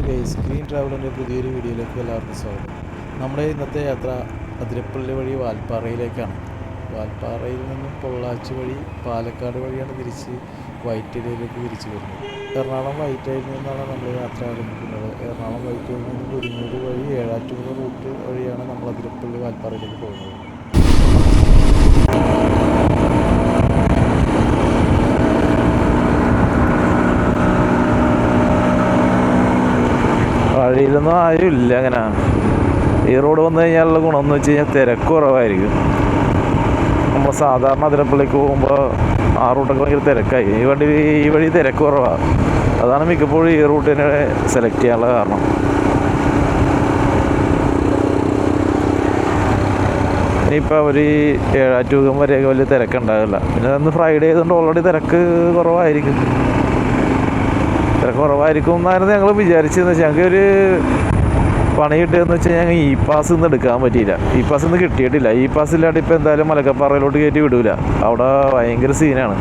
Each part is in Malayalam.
ഗൈസ്, ഗ്രീൻ ട്രാവലിൻ്റെ പുതിയൊരു വീഡിയോയിലേക്ക് എല്ലാവർക്കും സ്വാഗതം. നമ്മുടെ ഇന്നത്തെ യാത്ര അതിരപ്പള്ളി വഴി വാൽപ്പാറയിലേക്കാണ്. വാൽപ്പാറയിൽ നിന്നും പൊള്ളാച്ചി വഴി പാലക്കാട് വഴിയാണ് തിരിച്ച് വൈറ്റിലയിലേക്ക് തിരിച്ചു വരുന്നത്. എറണാകുളം വൈറ്റിലയിൽ നിന്നാണ് നമ്മൾ യാത്ര ആരംഭിക്കുന്നത്. എറണാകുളം വൈറ്റിലയിൽ നിന്ന് കുരുങ്ങൂർ വഴി ഏഴാറ്റുപുഴ റൂട്ട് വഴിയാണ് നമ്മൾ അതിരപ്പള്ളി വാൽപ്പാറയിലേക്ക് പോകുന്നത്. വഴിയിലൊന്നും ആരും ഇല്ല. അങ്ങനെ ഈ റോഡ് വന്നു കഴിഞ്ഞാലുള്ള ഗുണമെന്ന് വെച്ച് കഴിഞ്ഞാൽ തിരക്ക് കുറവായിരിക്കും. നമ്മൾ സാധാരണ അതിരപ്പള്ളിക്ക് പോകുമ്പോൾ ആ റൂട്ടൊക്കെ ഭയങ്കര തിരക്കായി. ഈ വഴി തിരക്ക് കുറവാണ്. അതാണ് മിക്കപ്പോഴും ഈ റൂട്ടിനെ സെലക്ട് ചെയ്യാനുള്ള കാരണം. ഇനിയിപ്പോൾ അവർ ഏഴാറ്റുകം വരെയൊക്കെ വലിയ തിരക്കുണ്ടാകില്ല. പിന്നെ അന്ന് ഫ്രൈഡേ ആയതുകൊണ്ട് ഓൾറെഡി തിരക്ക് കുറവായിരിക്കും എന്നായിരുന്നു ഞങ്ങൾ വിചാരിച്ചതെന്ന് വെച്ചാൽ. ഞങ്ങൾക്ക് ഒരു പണി കിട്ടിയതെന്ന് വെച്ചാൽ ഞങ്ങൾ ഇ പാസ് ഇന്ന് എടുക്കാൻ പറ്റിയില്ല. ഇ പാസ് ഇന്ന് കിട്ടിയിട്ടില്ല. ഇ പാസ് ഇല്ലാണ്ട് ഇപ്പോൾ എന്തായാലും മലക്കപ്പാറയിലോട്ട് കയറ്റി വിടൂല. അവിടെ ഭയങ്കര സീനാണ്.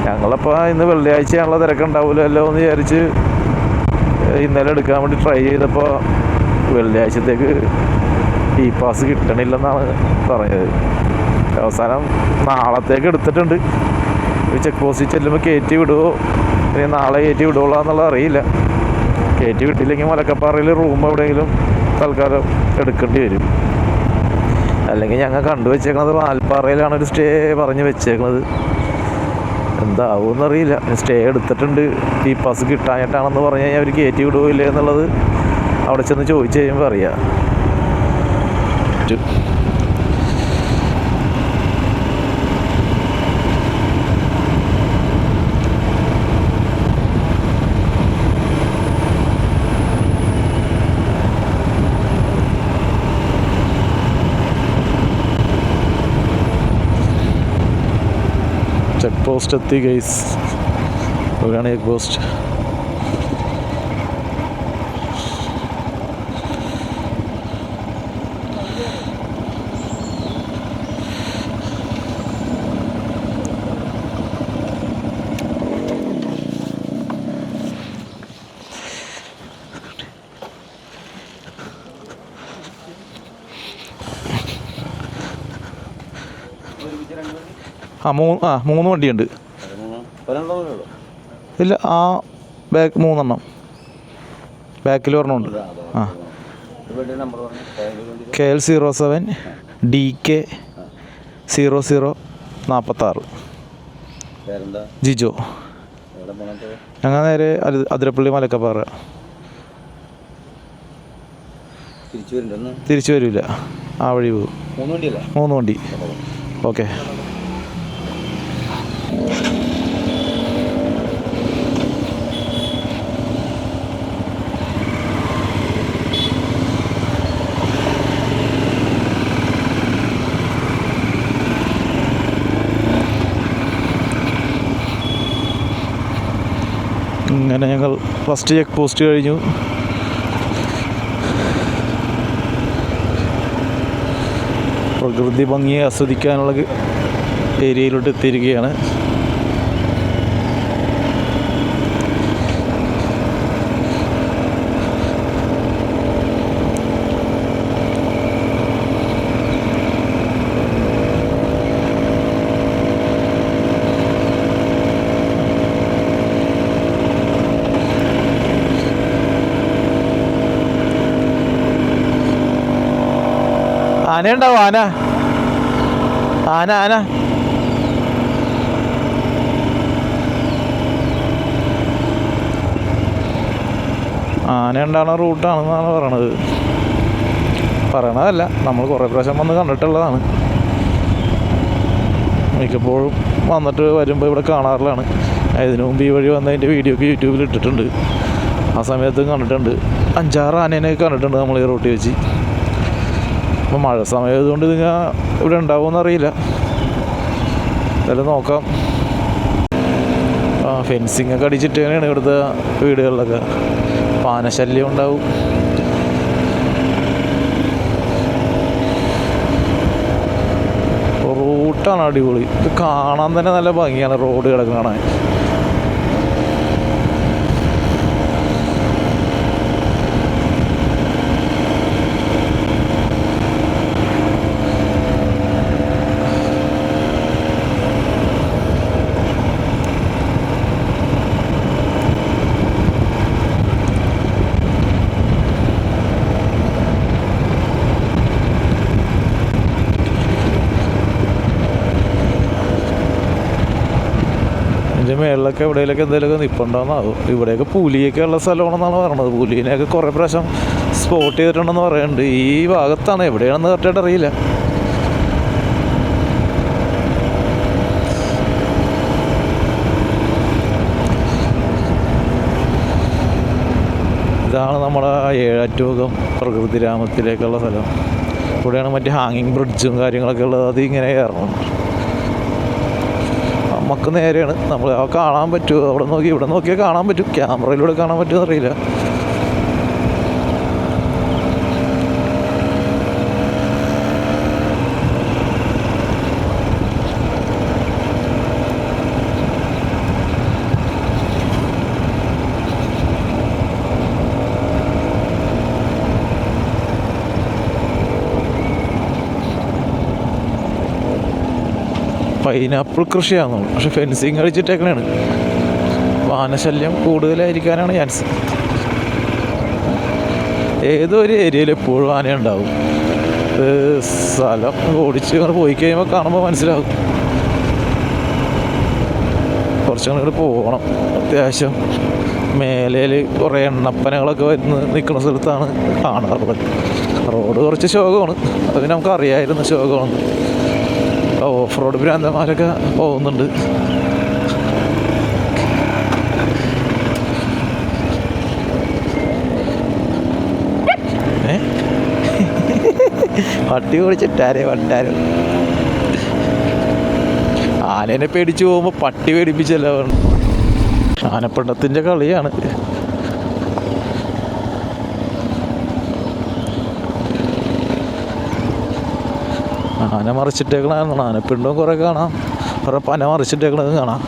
ഞങ്ങളപ്പോൾ ഇന്ന് വെള്ളിയാഴ്ചയാണല്ലോ തിരക്കുണ്ടാവില്ലല്ലോ എന്ന് വിചാരിച്ച് ഇന്നലെ എടുക്കാൻ വേണ്ടി ട്രൈ ചെയ്തപ്പോൾ വെള്ളിയാഴ്ചത്തേക്ക് ഇ പാസ് കിട്ടണില്ലെന്നാണ് പറഞ്ഞത്. അവസാനം നാളത്തേക്ക് എടുത്തിട്ടുണ്ട്. ചെക്ക് പോസ്റ്റിൽ ചെല്ലുമ്പോൾ കയറ്റി വിടുമോ ഇനി നാളെ കയറ്റി വിടുകയുള്ളൂ എന്നുള്ളത് അറിയില്ല. കയറ്റി വിട്ടില്ലെങ്കിൽ മലക്കപ്പാറയിൽ റൂം എവിടെയെങ്കിലും തൽക്കാലം എടുക്കേണ്ടി വരും. അല്ലെങ്കിൽ ഞങ്ങൾ കണ്ടുവച്ചേക്കണത് വാൽപ്പാറയിലാണ് ഒരു സ്റ്റേ പറഞ്ഞ് വെച്ചേക്കണത്. എന്താവുമെന്നറിയില്ല. സ്റ്റേ എടുത്തിട്ടുണ്ട്. ഈ പാസ് കിട്ടാനായിട്ടാണെന്ന് പറഞ്ഞു കഴിഞ്ഞാൽ അവർ കയറ്റി വിടുകയോ ഇല്ലേ എന്നുള്ളത് അവിടെ ചെന്ന് ചോദിച്ചു കഴിയുമ്പോൾ അറിയാം. ചെക്ക് പോസ്റ്റ് എത്തി ഗൈസ്. ഇവിടെയാണ് ചെക്ക് പോസ്റ്റ്. മൂന്ന് വണ്ടിയുണ്ട്. ഇല്ല, ആ ബാക്ക് 3 എണ്ണം. ബാക്കിൽ ഒരെണ്ണമുണ്ട്. KL 07 DK 0046 Jijo. ഞങ്ങൾ നേരെ അതിരപ്പള്ളി മലക്കപ്പാറ. തിരിച്ചു വരില്ല, ആ വഴി പോകും. 3 വണ്ടി. ഓക്കെ. ഇങ്ങനെ ഞങ്ങൾ ഫസ്റ്റ് ചെക്ക് പോസ്റ്റ് കഴിഞ്ഞു. പ്രകൃതി ഭംഗിയെ ആസ്വദിക്കാനുള്ള ഏരിയയിലോട്ട് എത്തിയിരിക്കുകയാണ്. ആനയുണ്ടാവും. ആന ഉണ്ടാകുന്ന റൂട്ടാണെന്നാണ് പറയണതല്ല, നമ്മൾ കുറേ പ്രാവശ്യം വന്ന് കണ്ടിട്ടുള്ളതാണ്. മിക്കപ്പോഴും വന്നിട്ട് വരുമ്പോൾ ഇവിടെ കാണാറുള്ളതാണ്. ഇതിനു മുമ്പ് ഈ വഴി വന്നതിൻ്റെ വീഡിയോ ഒക്കെ യൂട്യൂബിൽ ഇട്ടിട്ടുണ്ട്. ആ സമയത്തും കണ്ടിട്ടുണ്ട്. 5-6 ആനേനെയൊക്കെ കണ്ടിട്ടുണ്ട് നമ്മൾ ഈ റൂട്ടിൽ വെച്ച്. അപ്പോൾ മഴ സമയമായതുകൊണ്ട് നിങ്ങൾ ഇവിടെ ഉണ്ടാവുമെന്നറിയില്ല. എന്തായാലും നോക്കാം. ഫെൻസിങ് ഒക്കെ അടിച്ചിട്ട് തന്നെയാണ് ഇവിടുത്തെ വീടുകളിലൊക്കെ. ആനശല്യം ഉണ്ടാവും. റൂട്ടാണ് അടിപൊളി. ഇത് കാണാൻ തന്നെ നല്ല ഭംഗിയാണ് റോഡ് കിടക്കാൻ. സൈഡിലൊക്കെ എവിടെയെങ്കിലൊക്കെ എന്തെങ്കിലുമൊക്കെ നിൽപ്പുണ്ടോയെന്നാകും. ഇവിടെയൊക്കെ പുലിയൊക്കെ ഉള്ള സ്ഥലമാണെന്നാണ് പറയണത്. പുലിനെയൊക്കെ കുറേ പ്രാവശ്യം സ്പോട്ട് ചെയ്തിട്ടുണ്ടെന്ന് പറയുന്നുണ്ട്. ഈ ഭാഗത്താണ്, എവിടെയാണെന്ന് കറക്റ്റായിട്ട് അറിയില്ല. ഇതാണ് നമ്മുടെ ഏഴാറ്റുമുഖം പ്രകൃതിരാമത്തിലേക്കുള്ള സ്ഥലം. ഇവിടെയാണ് മറ്റേ ഹാങ്ങിങ് ബ്രിഡ്ജും കാര്യങ്ങളൊക്കെ ഉള്ളത്. അത് ഇങ്ങനെ കയറണം. നമുക്ക് നേരെയാണ്. നമ്മൾ ആ കാണാൻ പറ്റുമോ? അവിടെ നോക്കി ഇവിടെ നോക്കിയാൽ കാണാൻ പറ്റും. ക്യാമറയിലൂടെ കാണാൻ പറ്റുമെന്ന് അറിയില്ല. പൈനാപ്പിൾ കൃഷിയാണെന്നു, പക്ഷെ ഫെൻസിങ് അടിച്ചിട്ടേക്കണാണ്. വാനശല്യം കൂടുതലായിരിക്കാനാണ് ചാൻസ്. ഏതോ ഒരു ഏരിയയിൽ എപ്പോഴും ആനയുണ്ടാവും. സ്ഥലം ഓടിച്ച് ഇങ്ങനെ പോയി കഴിയുമ്പോൾ കാണുമ്പോൾ മനസ്സിലാവും. കുറച്ചങ്ങോട്ട് പോകണം. അത്യാവശ്യം മേലയിൽ കുറേ എണ്ണപ്പനകളൊക്കെ വരുന്ന നിൽക്കുന്ന സ്ഥലത്താണ് കാണാറുള്ളത്. റോഡ് കുറച്ച് ശോകമാണ്, അത് നമുക്ക് അറിയാമായിരുന്നു ശോകമാണ്. ഓഫ് റോഡ് ഭ്രാന്തന്മാരൊക്കെ പോകുന്നുണ്ട്. പട്ടി ഓടിച്ചിട്ടാരേ വട്ടാരോ. ആനേനെ പേടിച്ച് പോകുമ്പോൾ പട്ടി പേടിപ്പിച്ചല്ലോ. ആനപ്പിണ്ടത്തിൻ്റെ കളിയാണ്. ആന മറിച്ചിട്ടേക്കണ ആനപ്പിണ്ടവും കുറേ കാണാം, കുറേ പന മറിച്ചിട്ടേക്കണതും കാണാം.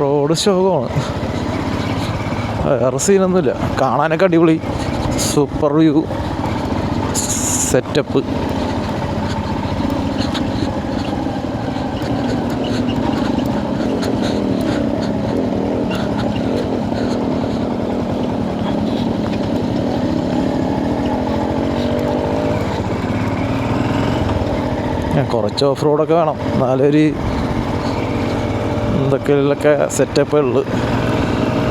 റോഡ് ശോകമാണ്, വേറെ സീനൊന്നുമില്ല. കാണാനൊക്കെ അടിപൊളി, സൂപ്പർ വ്യൂ സെറ്റപ്പ്. കുറച്ച് ഓഫ് റോഡൊക്കെ വേണം, എന്നാലൊരു എന്തൊക്കെയൊക്കെ സെറ്റപ്പേ ഉള്ളു.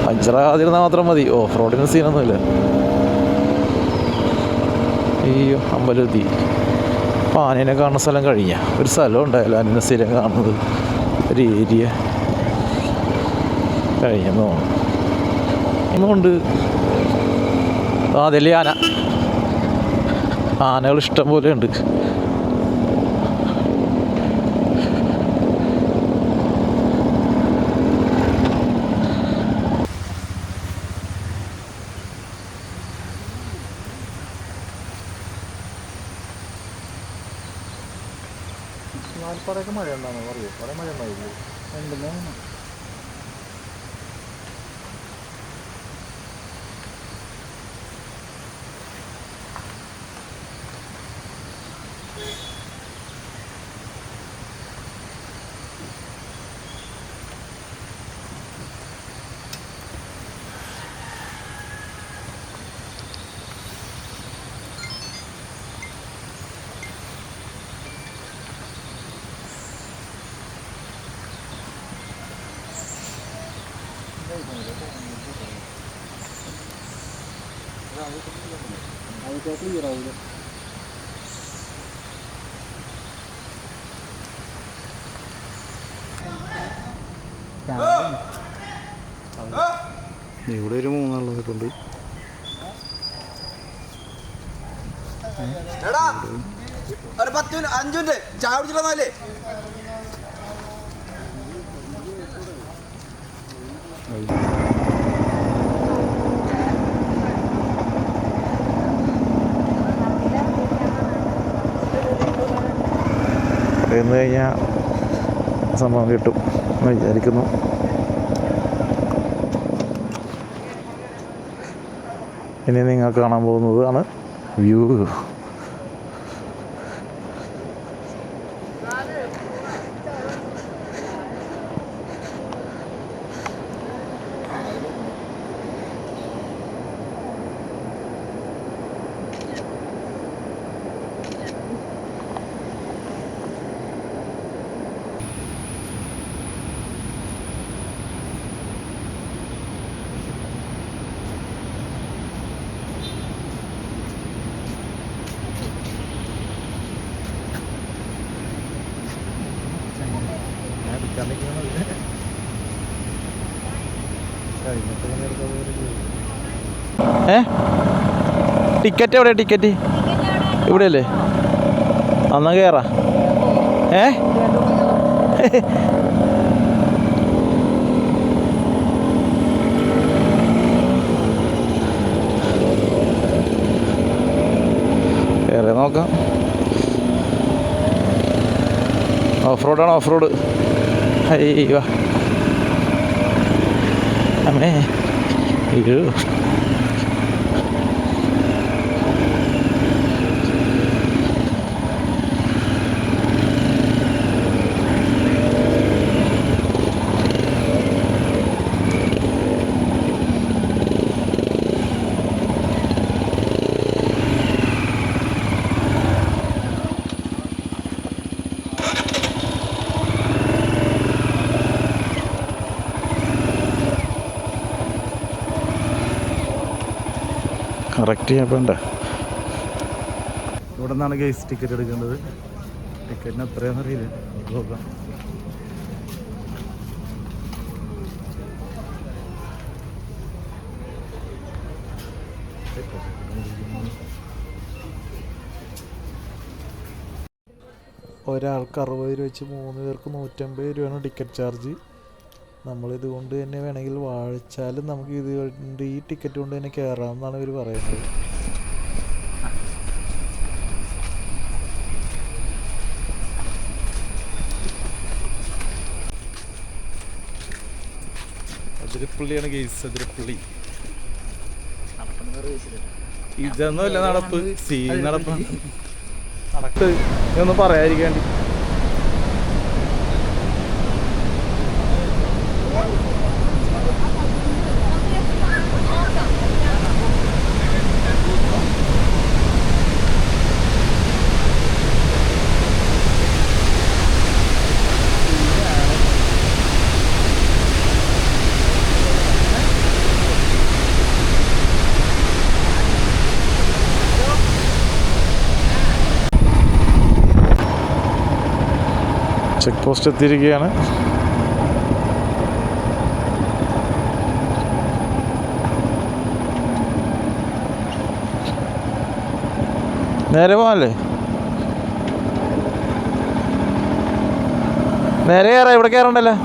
പഞ്ചറാതിരുന്നാൽ മാത്രം മതി, ഓഫ് റോഡിന് സീനൊന്നുമില്ല. അയ്യോ, അമ്പലത്തി അപ്പോൾ ആനേനെ കാണുന്ന സ്ഥലം കഴിഞ്ഞ ഒരു സ്ഥലം ഉണ്ടായാലും ആനേനെ സ്ഥിരം കാണുന്നത് ഒരു ഏരിയ കഴിഞ്ഞെന്ന് തോന്നുന്നു. ഇന്നുകൊണ്ട് അതിൽ ആനകൾ ഇഷ്ടം പോലെ ഉണ്ട്. വാൽപ്പാറയൊക്കെ മഴ ഉണ്ടാകുന്നു പറയൂ. കുറേ മഴ ഉണ്ടാവില്ലേ? ഉണ്ടെന്ന് ക്ലിയർ ആവില്ല. ഇവിടെ ഒരു മൂന്നാളുകളൊക്കെ ഉണ്ട്. ഒരു 5 മിനിറ്റ് ചായ കുടിച്ചില്ലേ? എന്ന് കഴിഞ്ഞാൽ സംഭവം കിട്ടും എന്ന് വിചാരിക്കുന്നു. ഇനി നിങ്ങൾ കാണാൻ പോകുന്നതാണ് വ്യൂ. ടിക്കറ്റ് എവിടെ? ടിക്കറ്റ് ഇവിടെ അല്ലേ? എന്നാ കയറാ. കയറി നോക്കാം. ഓഫ് റോഡാണ്, ഓഫ് റോഡ്. അയ്യോ അമ്മേ, അയ്യോ കറക്റ്റ് ചെയ്യാൻ വേണ്ട. ഇവിടെ നിന്നാണ് ഗൈസ് ടിക്കറ്റ് എടുക്കേണ്ടത്. ടിക്കറ്റിന് എത്രയാണെന്ന് അറിയില്ല, നോക്കാം. ഒരാൾക്ക് 60 രൂപ വെച്ച് 3 പേർക്ക് 150 രൂപയാണ് ടിക്കറ്റ് ചാർജ്. നമ്മളിത് കൊണ്ട് തന്നെ വേണമെങ്കിൽ വാഴിച്ചാലും നമുക്ക് ഇത് കൊണ്ട് ഈ ടിക്കറ്റ് കൊണ്ട് തന്നെ കയറാമെന്നാണ് ഇവർ പറയുന്നത്. അതിരപ്പള്ളിയാണ് കേസ്, അതിരപ്പള്ളി. ഇതൊന്നുമല്ല നടപ്പ്, സീ നടപ്പ്. ഇതൊന്നും പറയാതിരിക്കേണ്ടി. ചെക്ക് പോസ്റ്റ് എത്തിയിരിക്കുകയാണ്. നേരെ പോകാനല്ലേ? നേരെ കയറാം, ഇവിടെ കയറണ്ടല്ലോ.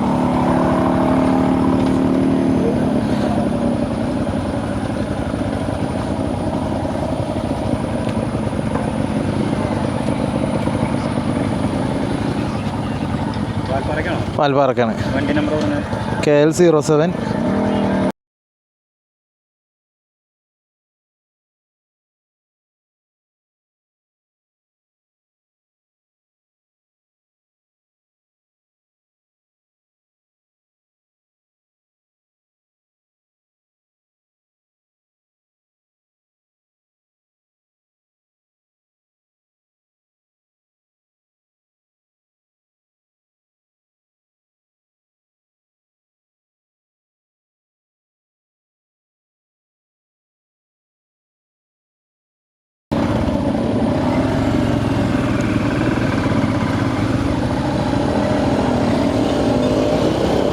പാൽപ്പാറക്കാണ്. വണ്ടി നമ്പർ KL 07.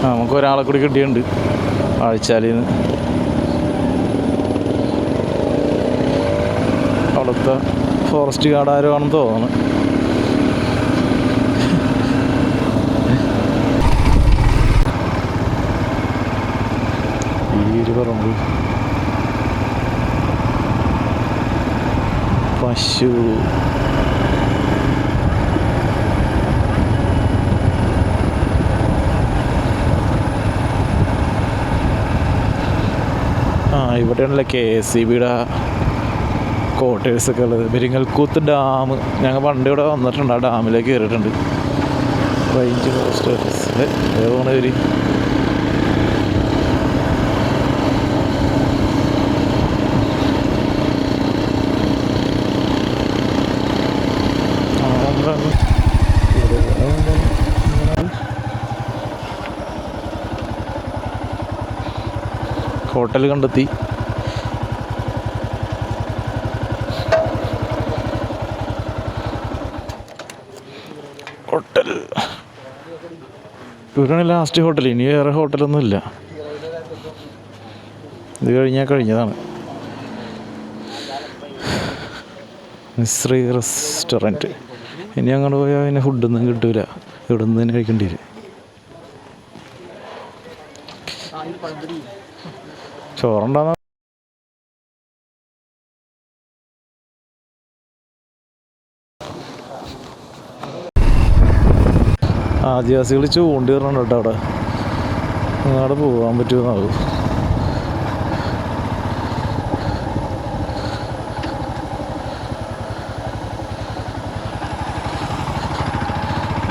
നമുക്ക് ഒരാളെ കൂടി കിട്ടിയിട്ടുണ്ട് ആഴ്ചാലിന്ന്. അവിടുത്തെ ഫോറസ്റ്റ് ഗാർഡ് ആരോ ആണെന്ന് തോന്നുന്നു. പറമ്പ് പശു. ഇവിടെയാണല്ലോ KSEBയുടെ ക്വാർട്ടേഴ്സൊക്കെ ഉള്ളത്. പെരിങ്ങൽക്കൂത്ത് ഡാം, ഞങ്ങൾ പണ്ട് ഇവിടെ വന്നിട്ടുണ്ട്. ആ ഡാമിലേക്ക് കയറിയിട്ടുണ്ട്. റേഞ്ച് പോസ്റ്റ് ഓഫീസ് ഏതാണ് വരി. ഹോട്ടൽ കണ്ടെത്തി. ഹോട്ടൽ ഇവിടെയാണ് ലാസ്റ്റ് ഹോട്ടൽ. ഇനി വേറെ ഹോട്ടലൊന്നും ഇല്ല. ഇത് കഴിഞ്ഞാൽ കഴിഞ്ഞതാണ്. മിശ്രീ റെസ്റ്റോറൻറ്റ്. ഇനി അങ്ങോട്ട് പോയാൽ പിന്നെ ഫുഡൊന്നും കിട്ടൂല, ഇവിടെ നിന്ന് തന്നെ കഴിക്കേണ്ടി വരും. ചോറുണ്ടാകുന്ന ആദിവാസികൾ ചൂണ്ടിടുന്നുണ്ട് കേട്ടോ അവിടെ. അങ്ങോട്ട് പോകാൻ പറ്റുമെന്നാവും.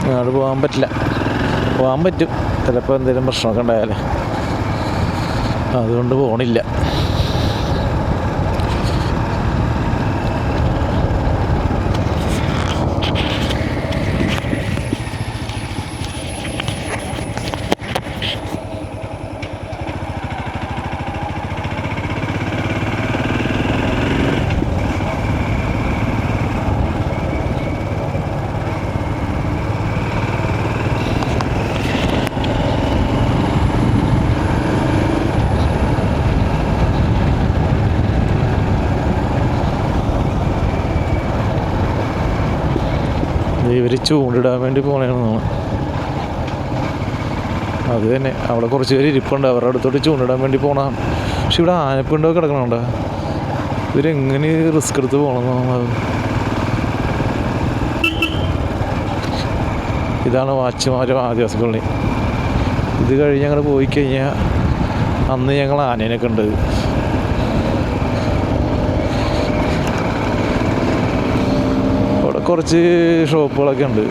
അങ്ങോട്ട് പോകാൻ പറ്റില്ല. പോകാൻ പറ്റും, ചിലപ്പോൾ എന്തെങ്കിലും പ്രശ്നമൊക്കെ ഉണ്ടായാലേ. അതുകൊണ്ട് പോകണില്ല. ഇവർ ചൂണ്ടിടാൻ വേണ്ടി പോകണമെന്നാണ്. അത് തന്നെ, അവിടെ കുറച്ച് പേര് ഇരിപ്പുണ്ട്, അവരുടെ അടുത്തോട്ട് ചൂണ്ടിടാൻ വേണ്ടി പോകണം. പക്ഷെ ഇവിടെ ആനപ്പിണ്ടോ കിടക്കണുണ്ടോ? ഇവരെങ്ങനെ റിസ്ക് എടുത്ത് പോകണമെന്നാണ്. ഇതാണ് വാച്ചുമാരും ആദിവാസി കോളനി. ഇത് കഴിഞ്ഞ് ഞങ്ങൾ പോയി കഴിഞ്ഞാൽ അന്ന് ഞങ്ങൾ ആനേനെ കണ്ടത്. അവിടെ കുറച്ച് ഷോപ്പുകളൊക്കെ ഉണ്ട്.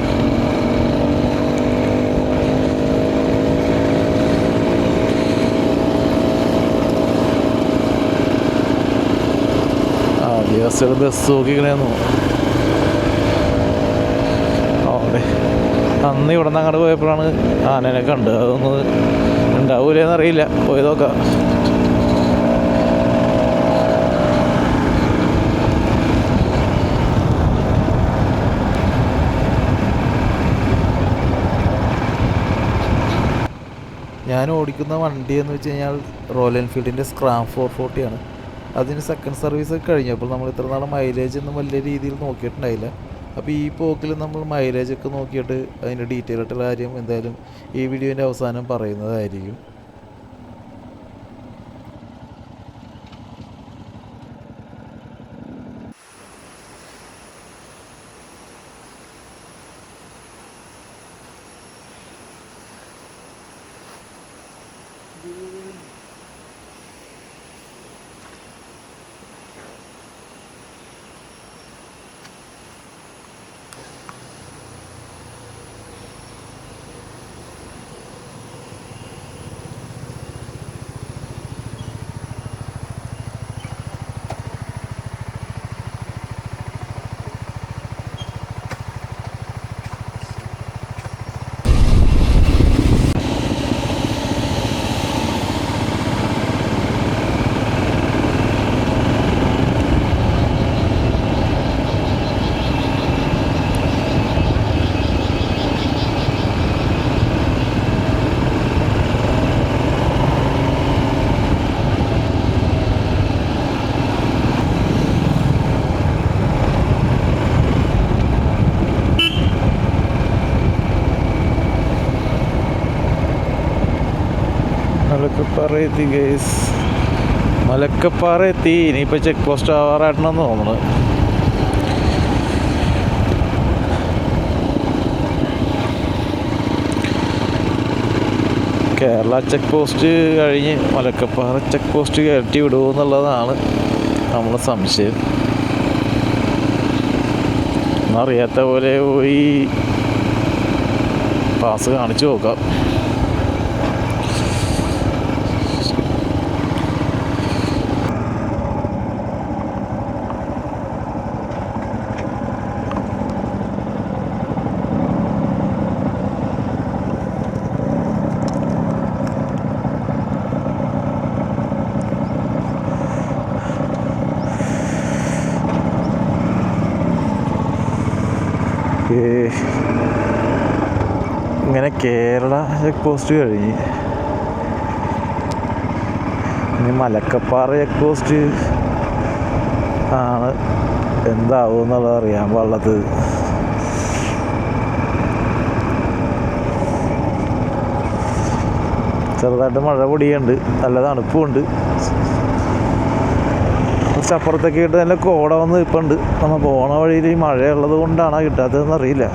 ആദിവാസികൾ ബസ് നോക്കിക്കണേന്നു. അവിടെ അന്ന് ഇവിടെ നിന്ന് അങ്ങോട്ട് പോയപ്പോഴാണ് ആനേനെ കണ്ടത്. അതൊന്ന് ഉണ്ടാവൂലെന്നറിയില്ല, പോയി നോക്കാം. ഞാൻ ഓടിക്കുന്ന വണ്ടി എന്ന് വെച്ച് കഴിഞ്ഞാൽ റോയൽ എൻഫീൽഡിൻ്റെ സ്ക്രാം 440 ആണ്. അതിന് സെക്കൻഡ് സർവീസ് ഒക്കെ കഴിഞ്ഞപ്പോൾ നമ്മൾ ഇത്ര നാൾ മൈലേജ് ഒന്നും വലിയ രീതിയിൽ നോക്കിയിട്ടുണ്ടായില്ല. അപ്പോൾ ഈ പോക്കിൽ നമ്മൾ മൈലേജൊക്കെ നോക്കിയിട്ട് അതിൻ്റെ ഡീറ്റെയിൽ ആയിട്ടുള്ള കാര്യം എന്തായാലും ഈ വീഡിയോൻ്റെ അവസാനം പറയുന്നതായിരിക്കും. മലക്കപ്പാറ എത്തി ഗൈസ്, മലക്കപ്പാറ എത്തി. ഇനിയിപ്പോൾ ചെക്ക് പോസ്റ്റ് ആവാറായിട്ടെന്ന് തോന്നുന്നു. കേരള ചെക്ക് പോസ്റ്റ് കഴിഞ്ഞ് മലക്കപ്പാറ ചെക്ക് പോസ്റ്റ് കയറ്റി വിടുമോ എന്നുള്ളതാണ് നമ്മളെ സംശയം. അറിയാത്ത പോലെ പോയി പാസ് കാണിച്ചു നോക്കാം. ഇങ്ങനെ കേരള ചെക്ക് പോസ്റ്റ് കഴിഞ്ഞ് ഇനി മലക്കപ്പാറ ചെക്ക് പോസ്റ്റ് ആണ്, എന്താവും എന്നുള്ളത് അറിയാൻ പാടുള്ളത്. ചെറുതായിട്ട് മഴ പൊടിയുണ്ട്, നല്ല തണുപ്പുമുണ്ട്. കുറച്ച് അപ്പുറത്തൊക്കെ ആയിട്ട് നല്ല കോട വന്ന് നിൽപ്പുണ്ട്. നമ്മൾ പോണ വഴിയിൽ ഈ മഴയുള്ളത് കൊണ്ടാണോ കിട്ടാത്തതെന്ന് അറിയില്ല.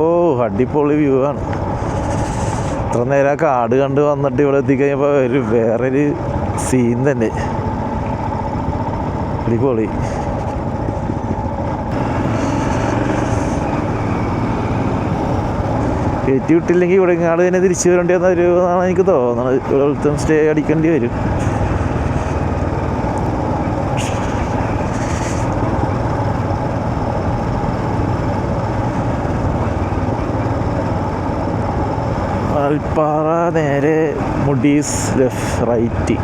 ഓ, അടിപൊളി വ്യൂ ആണ്. ഇത്ര നേരം കാട് കണ്ട് വന്നിട്ട് ഇവിടെ എത്തിക്കഴിഞ്ഞപ്പോൾ ഒരു വേറൊരു സീൻ തന്നെ. അടിപൊളി. കയറ്റി വിട്ടില്ലെങ്കിൽ ഇവിടെ ഇങ്ങാട് തന്നെ തിരിച്ചു വരേണ്ടി വന്നൊരുന്നാണ് എനിക്ക് തോന്നുന്നത്. ഇവിടെ സ്റ്റേ അടിക്കേണ്ടി വരും. വാൽപ്പാറ നേരെ മുഡീസ് ലെഫ്റ്റ് റൈറ്റ്.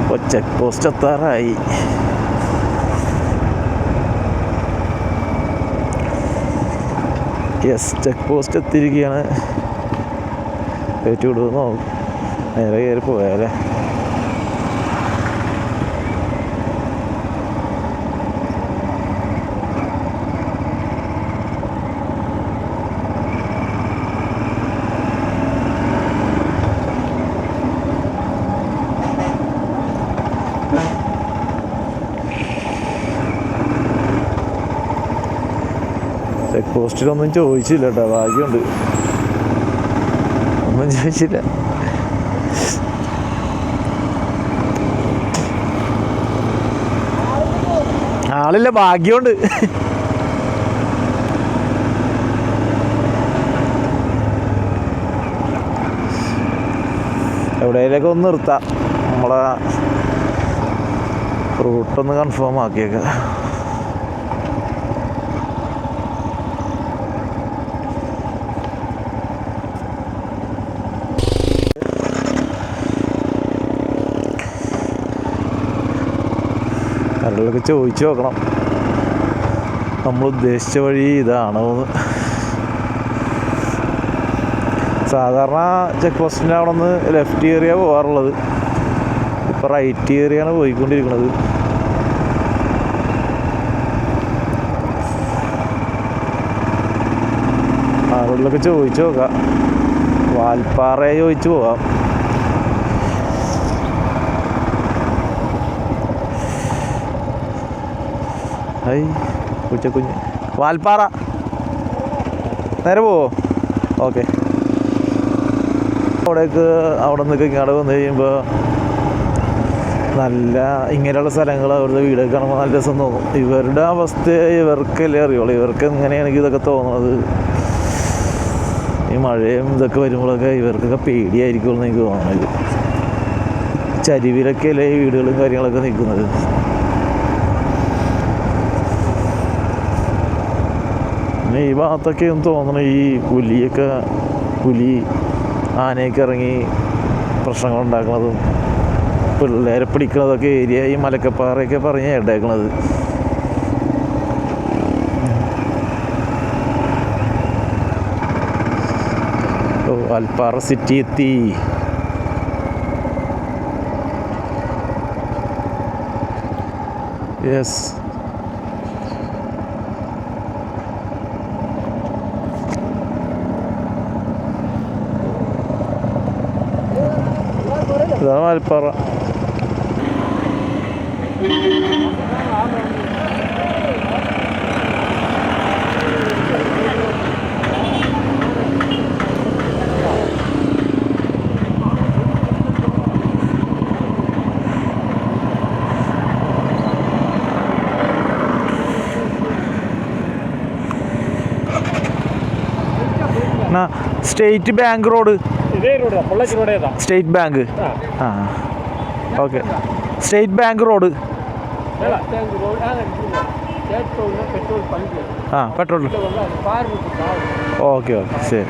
ഇപ്പോൾ ചെക്ക് പോസ്റ്റ് എത്താറായി. യെസ്, ചെക്ക് പോസ്റ്റ് എത്തിയിരിക്കുകയാണ്. കയറ്റി വിടുമെന്നോ നേരെ കയറി പോയാലേ. ചെക്ക് പോസ്റ്റിലൊന്നും ചോദിച്ചില്ല കേട്ടോ, ഭാഗ്യമുണ്ട്, ഒന്നും ചോദിച്ചില്ല. ആളില്ല, ഭാഗ്യമുണ്ട്. എവിടെയൊക്കെ ഒന്ന് നിർത്താം, നമ്മളെ റൂട്ടൊന്ന് കൺഫേം ആക്കിയേക്കാം. ആരെങ്കിലൊക്കെ ചോദിച്ചു നോക്കണം നമ്മൾ ഉദ്ദേശിച്ച വഴി ഇതാണോ എന്ന്. സാധാരണ ചെക്ക് പോസ്റ്റിൻ്റെ അവിടെ നിന്ന് ലെഫ്റ്റ് ഏരിയ പോകാറുള്ളത്, ഇപ്പോൾ റൈറ്റ് ഏരിയയാണ് പോയിക്കൊണ്ടിരിക്കുന്നത്. ആരോടിലൊക്കെ ചോദിച്ചു നോക്കാം, വാൽപ്പാറയെ ചോദിച്ചു പോവാം. ഹായ് കുഞ്ഞ്, വാൽപ്പാറ നേരെ പോവോ? ഓക്കെ. അവിടെ നിന്നൊക്കെ ഇങ്ങോട്ട് വന്നു കഴിയുമ്പോൾ നല്ല ഇങ്ങനെയുള്ള സ്ഥലങ്ങൾ, അവിടുത്തെ വീടൊക്കെ കാണുമ്പോൾ നല്ല രസം തോന്നും. ഇവരുടെ അവസ്ഥ ഇവർക്കല്ലേ അറിയുള്ളൂ, ഇവർക്ക് എങ്ങനെയാണ് ഇതൊക്കെ തോന്നുന്നത്. ഈ മഴയും ഇതൊക്കെ വരുമ്പോഴൊക്കെ ഇവർക്കൊക്കെ പേടിയായിരിക്കുമെന്ന് എനിക്ക് തോന്നുന്നത്. ചരിവിലൊക്കെ അല്ലേ ഈ വീടുകളും കാര്യങ്ങളൊക്കെ നിൽക്കുന്നത്. പിന്നെ ഈ ഭാഗത്തൊക്കെയും തോന്നണം ഈ പുലി ആനയൊക്കെ ഇറങ്ങി പ്രശ്നങ്ങളുണ്ടാക്കുന്നതും പിള്ളേരെ പിടിക്കുന്നതൊക്കെ ഏരിയ ഈ മലക്കപ്പാറയൊക്കെ പറഞ്ഞ് കേട്ടേക്കണത്. ഓ, വാൽപ്പാറ സിറ്റി എത്തി. യെസ്, ഇതാണ് Valparai. State bank road, state bank. ആ, ഓക്കെ. State bank road. ആ, പെട്രോൾ. ഓക്കെ ഓക്കെ, ശരി.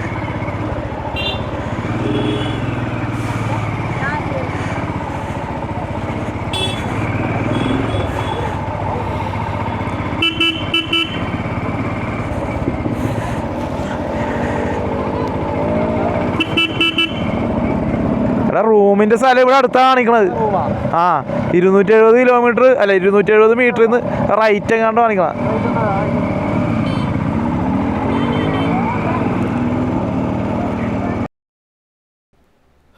എടാ റൂമിൻ്റെ സ്ഥലം ഇവിടെ അടുത്താണ് കാണിക്കണത്. ആ 270 കിലോമീറ്റർ അല്ല 270 മീറ്ററിൽ നിന്ന് റൈറ്റ് എങ്ങാണ്ട് കാണിക്കണം.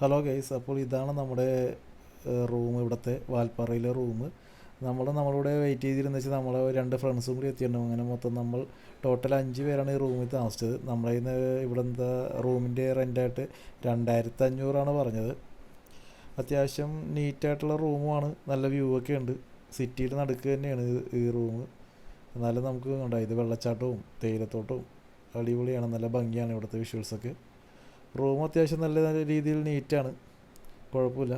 ഹലോ ഗൈസ്, അപ്പോൾ ഇതാണ് നമ്മുടെ റൂം, ഇവിടുത്തെ വാൽപ്പാറയിലെ റൂം. നമ്മളിവിടെ വെയിറ്റ് ചെയ്തിരുന്ന വെച്ചാൽ നമ്മളെ 2 ഫ്രണ്ട്സും കൂടി എത്തിയിട്ടുണ്ടാവും. അങ്ങനെ മൊത്തം നമ്മൾ ടോട്ടൽ 5 പേരാണ് ഈ റൂമിൽ താമസിച്ചത്. നമ്മളെ ഇവിടുത്തെ റൂമിൻ്റെ റെൻ്റായിട്ട് 2500 പറഞ്ഞത്. അത്യാവശ്യം നീറ്റായിട്ടുള്ള റൂമുമാണ്, നല്ല വ്യൂ ഒക്കെ ഉണ്ട്. സിറ്റിയിൽ നടുക്ക് തന്നെയാണ് ഈ റൂം. എന്നാലും നമുക്ക് ഉണ്ടായി ഇത് വെള്ളച്ചാട്ടവും തേയിലത്തോട്ടവും അടിപൊളിയാണ്, നല്ല ഭംഗിയാണ് ഇവിടുത്തെ വിഷ്വൽസൊക്കെ. റൂം അത്യാവശ്യം നല്ല രീതിയിൽ നീറ്റാണ്, കുഴപ്പമില്ല.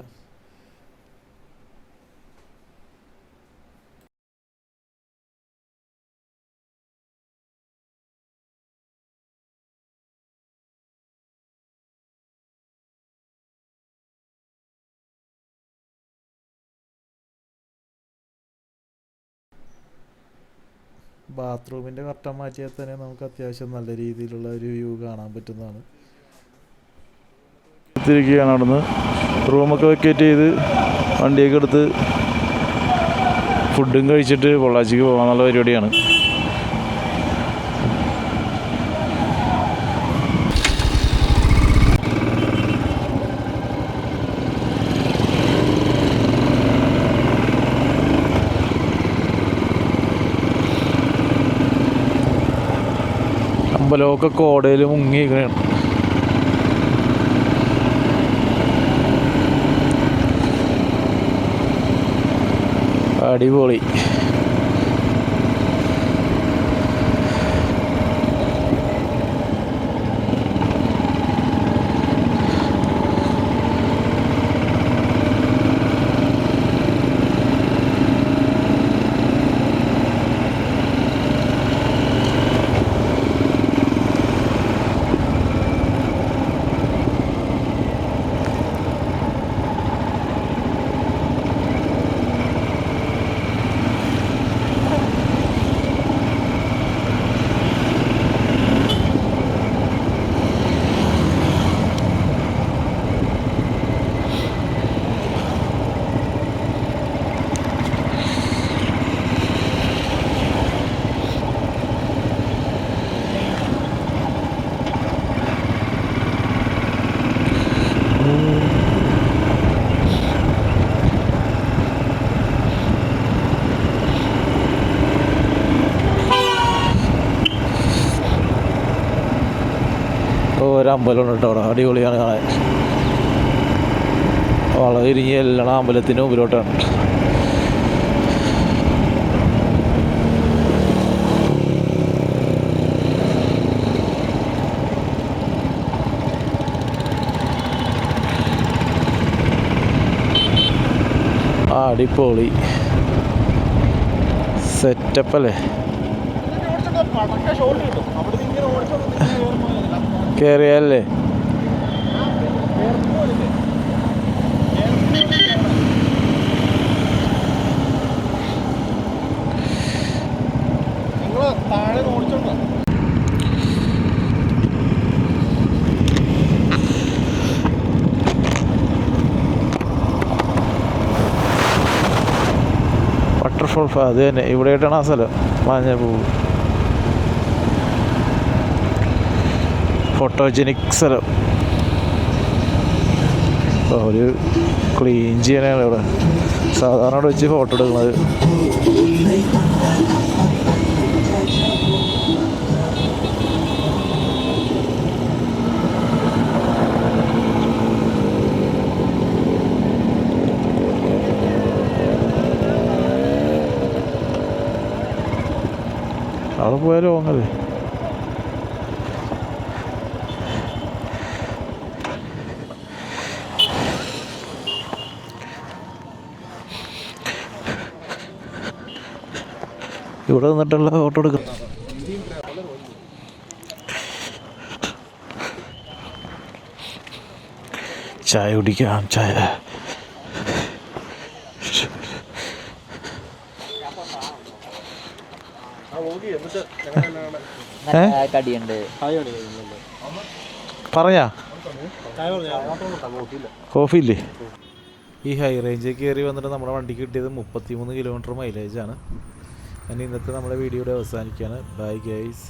ബാത്റൂമിൻ്റെ കർട്ടൻ മാറ്റിയാൽ തന്നെ നമുക്ക് അത്യാവശ്യം നല്ല രീതിയിലുള്ള ഒരു വ്യൂ കാണാൻ പറ്റുന്നതാണ്. തിരിക്കുകയാണ് അവിടുന്ന് റൂമൊക്കെ വെക്കേറ്റ് ചെയ്ത് വണ്ടിയൊക്കെ എടുത്ത് ഫുഡും കഴിച്ചിട്ട് പൊള്ളാച്ചിക്ക് പോകാനുള്ള പരിപാടിയാണ്. അമ്പലമൊക്കെ കോടയിൽ മുങ്ങിയിരിക്കുകയാണ്. അടിപൊളി. ഒരമ്പലമുണ്ട് കേട്ടോ അവിടെ, അടിപൊളിയാണ് കാണാൻ. വളരെ ഇരിഞ്ഞ് എല്ലാം അമ്പലത്തിന് മുമ്പിലോട്ടാണ്. അടിപൊളി സെറ്റപ്പല്ലേ. കയറിയല്ലേ വാട്ടർഫോൾ. അത് തന്നെ ഇവിടെയായിട്ടാണ് ആ സ്ഥലം. മഞ്ഞ പൂവ് ഫോട്ടോജനിക് സ്ഥലം. ഒരു ക്ലീൻ ചെയ്യാനാണ് ഇവിടെ സാധാരണ ഇവിടെ വെച്ച് ഫോട്ടോ എടുക്കുന്നത്. അവിടെ പോയാലോ അങ്ങനെ ഇവിടെ നിന്നിട്ടുള്ള ഫോട്ടോ എടുക്കും. ചായ കുടിക്കാം. ചായ കടിയുണ്ട് പറയാ കോഫി ഇല്ലേ? ഈ ഹൈ റേഞ്ചിൽ കയറി വന്നിട്ട് നമ്മുടെ വണ്ടിക്ക് കിട്ടിയത് 33 കിലോമീറ്റർ മൈലേജാണ്. ഞാൻ ഇന്നത്തെ നമ്മുടെ വീഡിയോയുടെ അവസാനിക്കുകയാണ്. Bye guys.